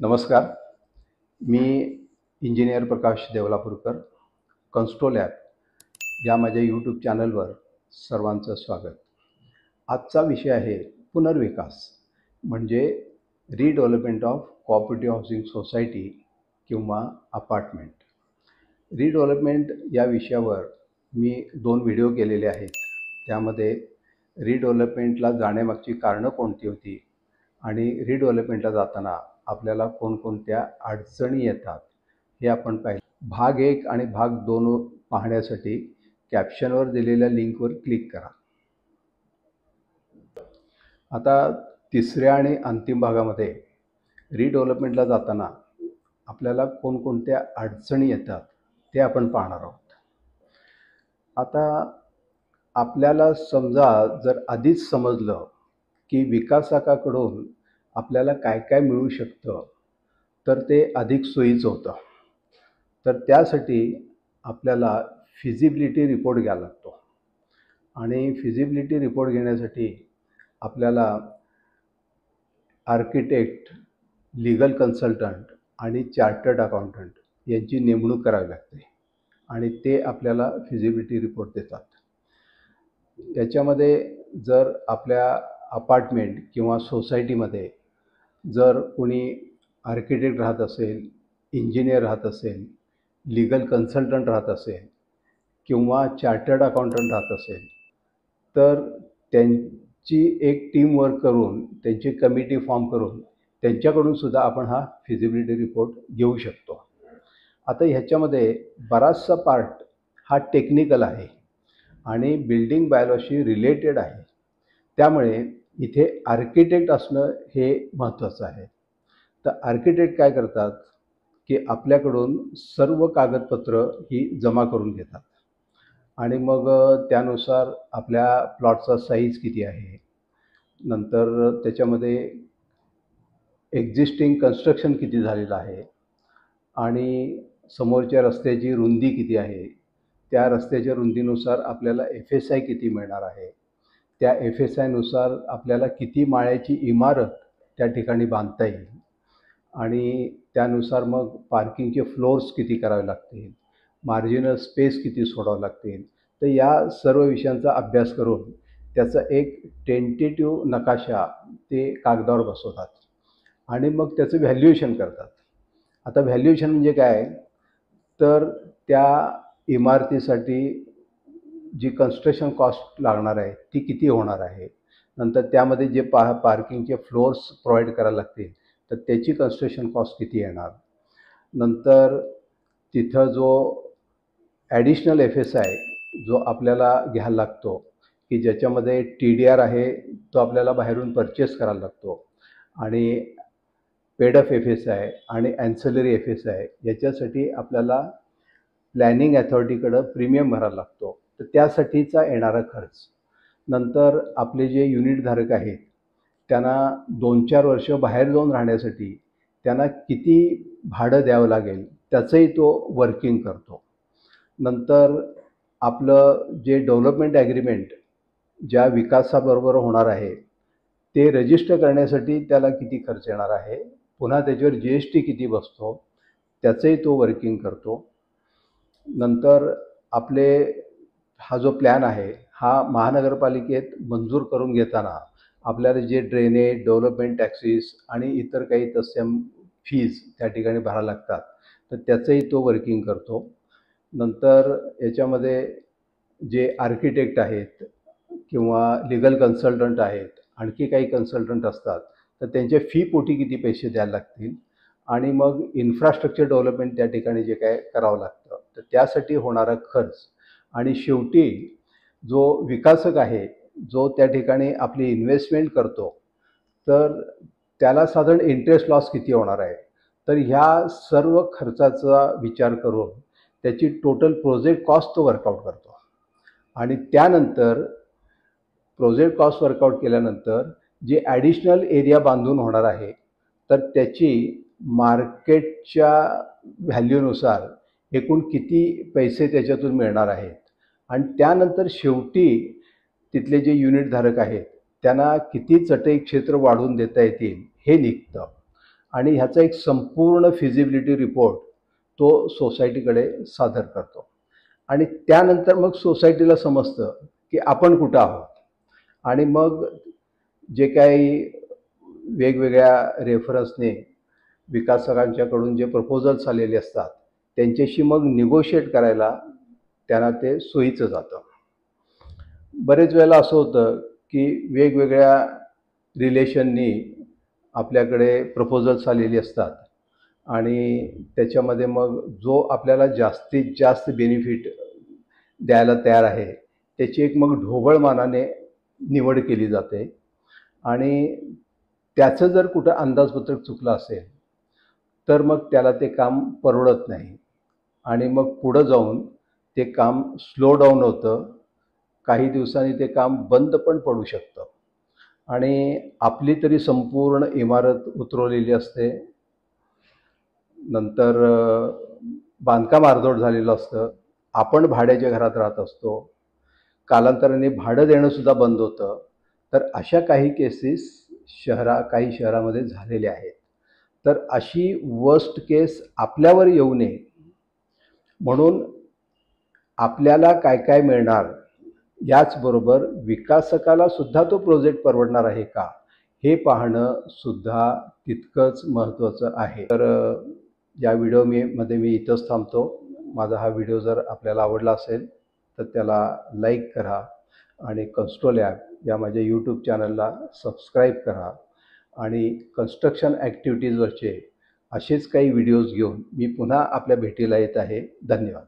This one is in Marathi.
नमस्कार. मी इंजिनियर प्रकाश देवलापूरकर. कन्स्ट्रोल ॲप या माझ्या यूट्यूब चॅनलवर सर्वांचं स्वागत. आजचा विषय आहे पुनर्विकास म्हणजे redevelopment of cooperative housing society किंवा अपार्टमेंट. रिडेव्हलपमेंट या विषयावर मी 2 व्हिडिओ केलेले आहेत. त्यामध्ये रिडेव्हलपमेंटला जाण्यामागची कारणं कोणती होती आणि रिडेव्हलपमेंटला जाताना आपल्याला कोणकोणत्या अडचणी येतात हे आपण पाहिलं. भाग 1 आणि भाग 2 पाहण्यासाठी कॅप्शनवर दिलेल्या लिंकवर क्लिक करा. आता तिसऱ्या आणि अंतिम भागामध्ये रिडेव्हलपमेंटला जाताना आपल्याला कोणकोणत्या अडचणी येतात ते आपण पाहणार आहोत. आता आपल्याला समजा जर आधीच समजलं की विकासकाकडून आपल्याला काय काय मिळू शकतं तर ते अधिक सोयीचं होतं. तर त्यासाठी आपल्याला फिजिबिलिटी रिपोर्ट घ्यावा लागतो आणि फिजिबिलिटी रिपोर्ट घेण्यासाठी आपल्याला आर्किटेक्ट, लीगल कन्सल्टंट आणि चार्टर्ड अकाउंटंट यांची नेमणूक करावी लागते आणि ते आपल्याला फिजिबिलिटी रिपोर्ट देतात. याच्यामध्ये जर आपल्या अपार्टमेंट किंवा सोसायटीमध्ये जर कोणी आर्किटेक्ट राहत असेल, इंजिनियर राहत असेल, लीगल कन्सल्टंट राहत असेल किंवा चार्टर्ड अकाउंटंट राहत असेल तर त्यांची एक टीम वर्क करून, त्यांची कमिटी फॉर्म करून त्यांच्याकडून सुद्धा आपण हा फिजिबिलिटी रिपोर्ट घेऊ शकतो. आता ह्याच्यामध्ये बराचसा पार्ट हा टेक्निकल आहे आणि बिल्डिंग बायोलॉजी रिलेटेड आहे. त्यामुळे इथे आर्किटेक्ट असणं हे महत्त्वाचं आहे. तर आर्किटेक्ट काय करतात की आपल्याकडून सर्व कागदपत्र ही जमा करून घेतात आणि मग त्यानुसार आपल्या प्लॉटचा साईज किती आहे, नंतर त्याच्यामध्ये एक्झिस्टिंग कन्स्ट्रक्शन किती झालेलं आहे आणि समोरच्या रस्त्याची रुंदी किती आहे, त्या रस्त्याच्या रुंदीनुसार आपल्याला FSI किती मिळणार आहे, त्या FSIनुसार आपल्याला किती माळ्याची इमारत त्या ठिकाणी बांधता येईल आणि त्यानुसार मग पार्किंगचे फ्लोर्स किती करावे लागतील, मार्जिनल स्पेस किती सोडावं लागतील. तर या सर्व विषयांचा अभ्यास करून त्याचा एक टेंटेटिव्ह नकाशा ते कागदावर बसवतात आणि मग त्याचं व्हॅल्युएशन करतात. आता व्हॅल्युएशन म्हणजे काय, तर त्या इमारतीसाठी जी कन्स्ट्रक्शन कॉस्ट लागणार आहे ती किती होणार आहे, नंतर त्यामध्ये जे पार्किंगचे फ्लोर्स प्रोव्हाइड करायला लागतील तर त्याची कन्स्ट्रक्शन कॉस्ट किती येणार, नंतर तिथं जो ॲडिशनल FSI जो आपल्याला घ्यायला लागतो की ज्याच्यामध्ये TDR आहे तो आपल्याला बाहेरून परचेस करायला लागतो आणि पेड अप FSI आणि ॲन्सिलरी FSI याच्यासाठी आपल्याला प्लॅनिंग अथॉरिटीकडं प्रीमियम भरायला लागतो. तर त्यासाठीचा येणारा खर्च, नंतर आपले जे युनिटधारक आहेत त्यांना 2-4 वर्ष बाहेर जाऊन राहण्यासाठी त्यांना किती भाडं द्यावं लागेल त्याचंही तो वर्किंग करतो. नंतर आपलं जे डेव्हलपमेंट ॲग्रीमेंट ज्या विकासाबरोबर होणार आहे ते रजिस्टर करण्यासाठी त्याला किती खर्च येणार आहे, पुन्हा त्याच्यावर GST किती बसतो त्याचंही तो वर्किंग करतो. नंतर आपले हा जो प्लॅन आहे हा महानगरपालिकेत मंजूर करून घेताना आपल्याला जे ड्रेनेज, डेव्हलपमेंट टॅक्सेस आणि इतर काही तत्सम फीज त्या ठिकाणी भरायला लागतात तर त्याचंही तो वर्किंग करतो. नंतर याच्यामध्ये जे आर्किटेक्ट आहेत किंवा लीगल कन्सल्टंट आहेत, आणखी काही कन्सल्टंट असतात तर त्यांच्या फीपोटी किती पैसे द्यायला लागतील आणि मग इन्फ्रास्ट्रक्चर डेव्हलपमेंट त्या ठिकाणी जे काय करावं लागतं तर त्यासाठी होणारा खर्च आणि शेवटी जो विकासक आहे जो त्या ठिकाणी आपली इन्व्हेस्टमेंट करतो तर त्याला साधारण इंटरेस्ट लॉस किती होणार आहे. तर ह्या सर्व खर्चाचा विचार करून त्याची टोटल प्रोजेक्ट कॉस्ट तो वर्कआउट करतो आणि त्यानंतर प्रोजेक्ट कॉस्ट वर्कआउट केल्यानंतर जे ॲडिशनल एरिया बांधून होणार आहे तर त्याची मार्केटच्या व्हॅल्यूनुसार एकूण किती पैसे त्याच्यातून मिळणार आहेत आणि त्यानंतर शेवटी तिथले जे युनिटधारक आहेत त्यांना किती चटई क्षेत्र वाढवून देता येतील हे निघतं आणि ह्याचा एक संपूर्ण फिजिबिलिटी रिपोर्ट तो सोसायटीकडे सादर करतो आणि त्यानंतर मग सोसायटीला समजतं की आपण कुठं आहोत आणि मग जे काही वेगवेगळ्या रेफरन्सने विकासकांच्याकडून जे प्रपोजल्स आलेले असतात त्यांच्याशी मग निगोशिएट करायला त्यांना ते सोयीचं जातं. बरेच वेळेला असं होतं की वेगवेगळ्या रिलेशननी आपल्याकडे प्रपोजल्स आलेली असतात आणि त्याच्यामध्ये मग जो आपल्याला जास्तीत जास्त बेनिफिट द्यायला तयार आहे त्याची एक मग ढोबळ मानाने निवड केली जाते आणि त्याचं जर कुठं अंदाजपत्रक चुकलं असेल तर मग त्याला ते काम परवडत नाही आणि मग पुढं जाऊन ते काम स्लो डाऊन होतं. काही दिवसांनी ते काम बंद पण पडू शकतं आणि आपली तरी संपूर्ण इमारत उतरवलेली असते. नंतर बांधकाम अर्धवट झालेलं असतं. आपण भाड्याच्या घरात राहत असतो. कालांतराने भाडं देणंसुद्धा बंद होतं. तर अशा काही केसेस काही शहरामध्ये झालेल्या आहेत. तर अशी वर्स्ट केस आपल्यावर येऊ नये म्हणून आपल्याला काय काय मिळणार याचबरोबर विकासकाला सुद्धा तो प्रोजेक्ट परवडणार आहे का हे पाहणं सुद्धा तितकंच महत्त्वाचं आहे. तर या व्हिडिओमध्ये मी इथंच थांबतो. माझा हा व्हिडिओ जर आपल्याला आवडला असेल तर त्याला लाईक करा आणि कन्स्ट्रोलॅब या माझ्या यूट्यूब चॅनलला सबस्क्राईब करा आणि कन्स्ट्रक्शन ॲक्टिव्हिटीजवरचे असेच काही व्हिडिओज घेऊन मी पुन्हा आपल्या भेटीला येत आहे. धन्यवाद.